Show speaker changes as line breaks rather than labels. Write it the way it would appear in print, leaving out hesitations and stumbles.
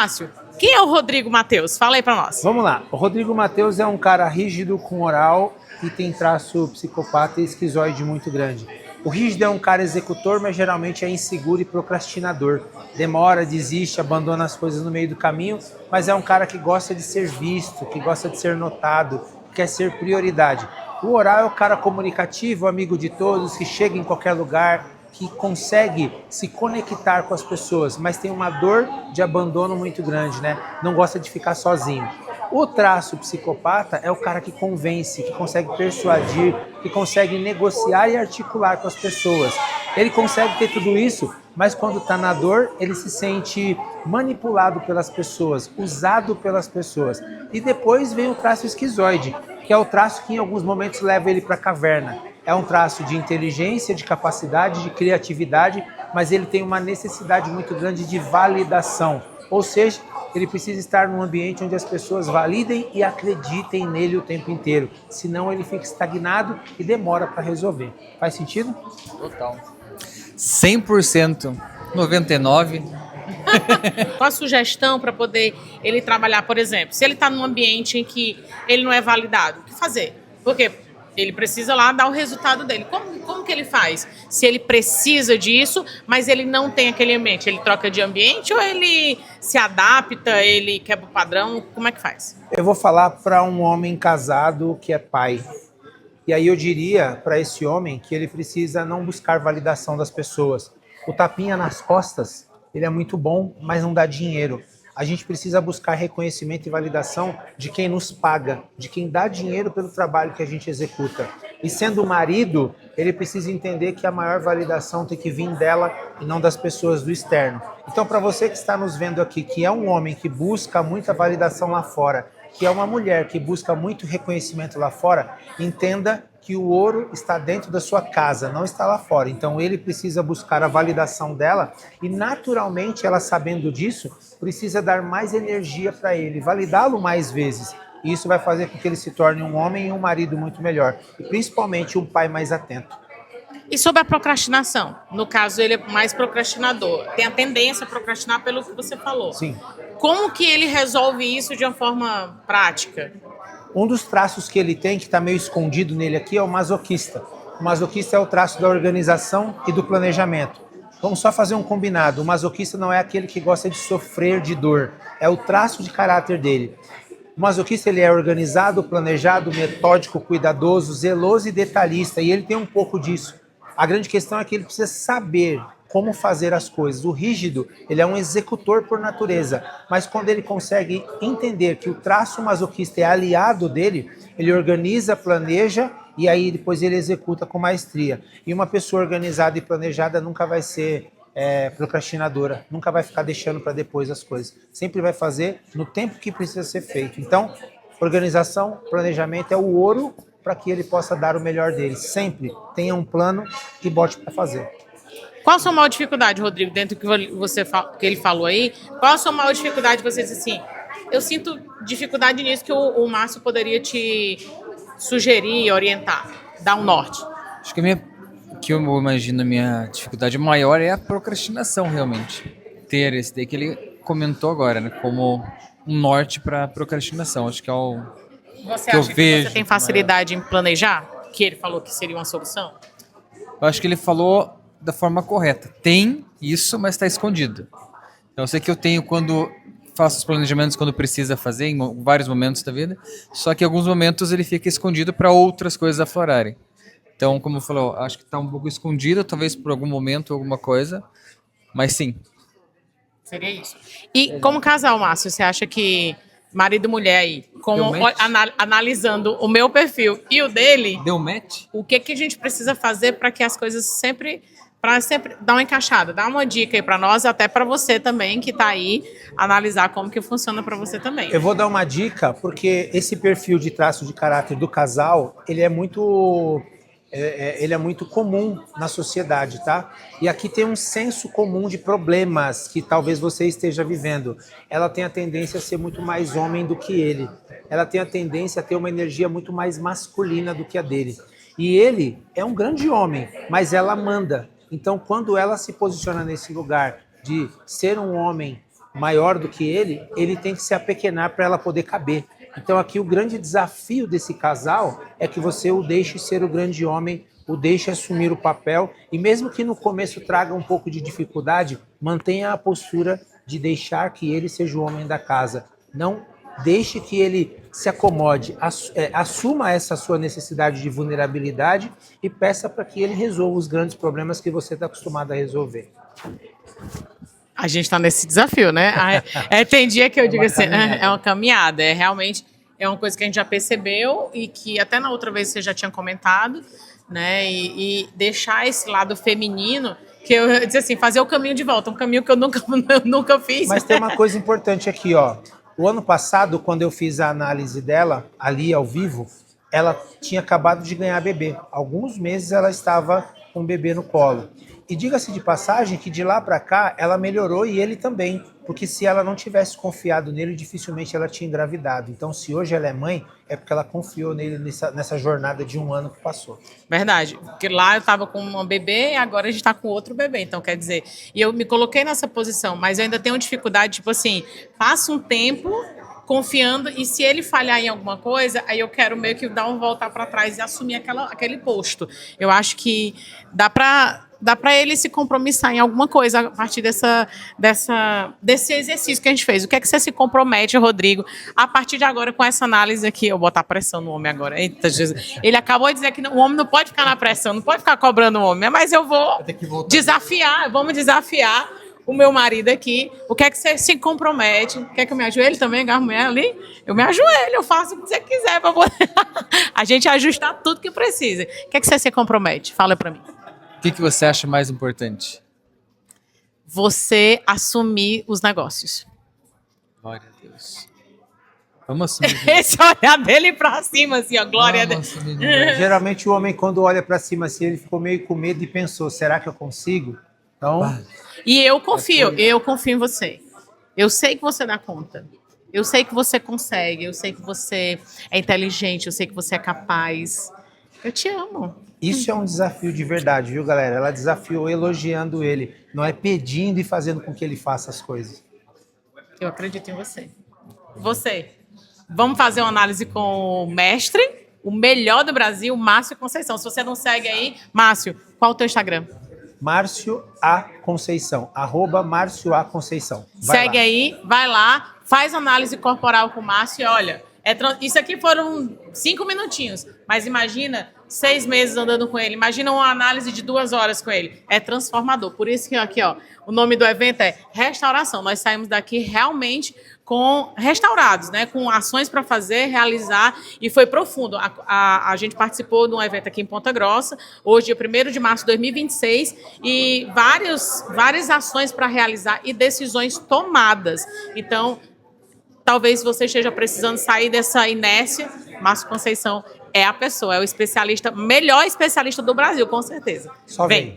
Márcio, quem é o Rodrigo Mateus? Fala aí pra nós.
Vamos lá. O Rodrigo Mateus é um cara rígido, com moral e tem traço psicopata e esquizoide muito grande. O rígido é um cara executor, mas geralmente é inseguro e procrastinador. Demora, desiste, abandona as coisas no meio do caminho, mas é um cara que gosta de ser visto, que gosta de ser notado, que quer ser prioridade. O oral é o cara comunicativo, amigo de todos, que chega em qualquer lugar, que consegue se conectar com as pessoas, mas tem uma dor de abandono muito grande, né? Não gosta de ficar sozinho. O traço psicopata é o cara que convence, que consegue persuadir, que consegue negociar e articular com as pessoas. Ele consegue ter tudo isso, mas quando está na dor, ele se sente manipulado pelas pessoas, usado pelas pessoas. E depois vem o traço esquizoide, que é o traço que em alguns momentos leva ele para a caverna. É um traço de inteligência, de capacidade, de criatividade, mas ele tem uma necessidade muito grande de validação. Ou seja, ele precisa estar num ambiente onde as pessoas validem e acreditem nele o tempo inteiro. Senão ele fica estagnado e demora para resolver. Faz sentido?
Total. 100%, 99%.
Qual a sugestão para poder ele trabalhar, por exemplo, se ele está num ambiente em que ele não é validado, o que fazer? Porque ele precisa lá dar o resultado dele. Como que ele faz? Se ele precisa disso, mas ele não tem aquele ambiente, ele troca de ambiente ou ele se adapta, ele quebra o padrão? Como é que faz?
Eu vou falar para um homem casado que é pai. E aí eu diria para esse homem que ele precisa não buscar validação das pessoas. O tapinha nas costas, ele é muito bom, mas não dá dinheiro. A gente precisa buscar reconhecimento e validação de quem nos paga, de quem dá dinheiro pelo trabalho que a gente executa. E sendo marido, ele precisa entender que a maior validação tem que vir dela e não das pessoas do externo. Então, para você que está nos vendo aqui, que é um homem que busca muita validação lá fora, que é uma mulher que busca muito reconhecimento lá fora, entenda que o ouro está dentro da sua casa, não está lá fora. Então ele precisa buscar a validação dela e naturalmente ela, sabendo disso, precisa dar mais energia para ele, validá-lo mais vezes. E isso vai fazer com que ele se torne um homem e um marido muito melhor. E principalmente um pai mais atento.
E sobre a procrastinação? No caso, ele é mais procrastinador. Tem a tendência a procrastinar pelo que você falou.
Sim.
Como que ele resolve isso de uma forma prática?
Um dos traços que ele tem, que está meio escondido nele aqui, é o masoquista. O masoquista é o traço da organização e do planejamento. Vamos só fazer um combinado. O masoquista não é aquele que gosta de sofrer de dor. É o traço de caráter dele. O masoquista ele é organizado, planejado, metódico, cuidadoso, zeloso e detalhista. E ele tem um pouco disso. A grande questão é que ele precisa saber como fazer as coisas. O rígido, ele é um executor por natureza, mas quando ele consegue entender que o traço masoquista é aliado dele, ele organiza, planeja e aí depois ele executa com maestria. E uma pessoa organizada e planejada nunca vai ser procrastinadora, nunca vai ficar deixando para depois as coisas. Sempre vai fazer no tempo que precisa ser feito. Então, organização, planejamento é o ouro para que ele possa dar o melhor dele. Sempre tenha um plano e bote para fazer.
Qual a sua maior dificuldade, Rodrigo, dentro do que ele falou aí? Qual a sua maior dificuldade? Você disse assim, eu sinto dificuldade nisso que o Márcio poderia te sugerir, orientar, dar um norte.
Acho que que eu imagino a minha dificuldade maior é a procrastinação, realmente. Ter esse daí que ele comentou agora, né? Como um norte para procrastinação. Acho que é o
Você
que eu
acha que
vejo
você tem facilidade em planejar? Que ele falou que seria uma solução?
Eu acho que ele falou da forma correta. Tem isso, mas está escondido. Então, eu sei que eu tenho quando faço os planejamentos quando precisa fazer, em vários momentos da vida, só que em alguns momentos ele fica escondido para outras coisas aflorarem. Então, como falou, acho que está um pouco escondido, talvez por algum momento, alguma coisa, mas sim.
Seria isso. E como casal, Márcio, você acha que marido e mulher aí, analisando o meu perfil e o dele,
Deu match?
o que a gente precisa fazer para que as coisas sempre dar uma encaixada? Dá uma dica aí para nós, até para você também, que está aí, analisar como que funciona para você também.
Eu vou dar uma dica, porque esse perfil de traço de caráter do casal, ele é muito comum na sociedade, tá? E aqui tem um senso comum de problemas que talvez você esteja vivendo. Ela tem a tendência a ser muito mais homem do que ele. Ela tem a tendência a ter uma energia muito mais masculina do que a dele. E ele é um grande homem, mas ela manda. Então, quando ela se posiciona nesse lugar de ser um homem maior do que ele tem que se apequenar para ela poder caber. Então aqui o grande desafio desse casal é que você o deixe ser o grande homem, o deixe assumir o papel, e mesmo que no começo traga um pouco de dificuldade, mantenha a postura de deixar que ele seja o homem da casa. Não deixe que ele se acomode, assuma essa sua necessidade de vulnerabilidade e peça para que ele resolva os grandes problemas que você está acostumado a resolver.
A gente está nesse desafio, né? Tem dia que eu digo assim, é uma caminhada, realmente é uma coisa que a gente já percebeu e que até na outra vez você já tinha comentado, né? E deixar esse lado feminino, que eu disse assim, fazer o caminho de volta, um caminho que eu nunca fiz.
Mas tem uma coisa importante aqui, ó. O ano passado, quando eu fiz a análise dela, ali ao vivo, ela tinha acabado de ganhar bebê. Alguns meses ela estava com o bebê no colo. E diga-se de passagem que de lá para cá ela melhorou e ele também, porque se ela não tivesse confiado nele, dificilmente ela tinha engravidado. Então, se hoje ela é mãe, é porque ela confiou nele nessa jornada de um ano que passou.
Verdade, porque lá eu estava com uma bebê e agora a gente está com outro bebê, então quer dizer, e eu me coloquei nessa posição, mas eu ainda tenho dificuldade, tipo assim, passa um tempo confiando, e se ele falhar em alguma coisa, aí eu quero meio que dar um voltar para trás e assumir aquele posto. Eu acho que dá para ele se compromissar em alguma coisa a partir desse exercício que a gente fez. O que é que você se compromete, Rodrigo, a partir de agora com essa análise aqui? Eu vou botar pressão no homem agora. Eita, Jesus. Ele acabou de dizer que o homem não pode ficar na pressão, não pode ficar cobrando o homem, mas eu vou desafiar, vamos desafiar o meu marido aqui. O que é que você se compromete? Quer que eu me ajoelhe também, agarro a mulher ali? Eu me ajoelho, eu faço o que você quiser para poder a gente ajustar tudo que precisa. O que é que você se compromete? Fala para mim.
O que você acha mais importante?
Você assumir os negócios.
Glória a Deus. Vamos assumir.
Esse olhar dele pra cima, assim, ó, glória a Deus.
Geralmente o homem, quando olha para cima assim, ele ficou meio com medo e pensou, será que eu consigo? Então...
E eu confio em você. Eu sei que você dá conta. Eu sei que você consegue. Eu sei que você é inteligente. Eu sei que você é capaz. Eu te amo.
Isso é um desafio de verdade, viu, galera? Ela desafiou elogiando ele, não é pedindo e fazendo com que ele faça as coisas.
Eu acredito em você. Você. Vamos fazer uma análise com o mestre, o melhor do Brasil, Márcio Conceição. Se você não segue aí, Márcio, qual é o teu Instagram?
Márcio A. Conceição, @Márcio A. Conceição.
Segue aí, vai lá, faz análise corporal com o Márcio e olha, isso aqui foram 5 minutinhos, mas imagina 6 meses andando com ele, imagina uma análise de 2 horas com ele, é transformador. Por isso que aqui, ó, o nome do evento é Restauração. Nós saímos daqui realmente restaurados, né, com ações para fazer, realizar, e foi profundo. A gente participou de um evento aqui em Ponta Grossa, hoje, dia 1º de março de 2026, e várias ações para realizar e decisões tomadas. Então, talvez você esteja precisando sair dessa inércia. Márcio Conceição é a pessoa, é o especialista, melhor especialista do Brasil, com certeza.
Só vem.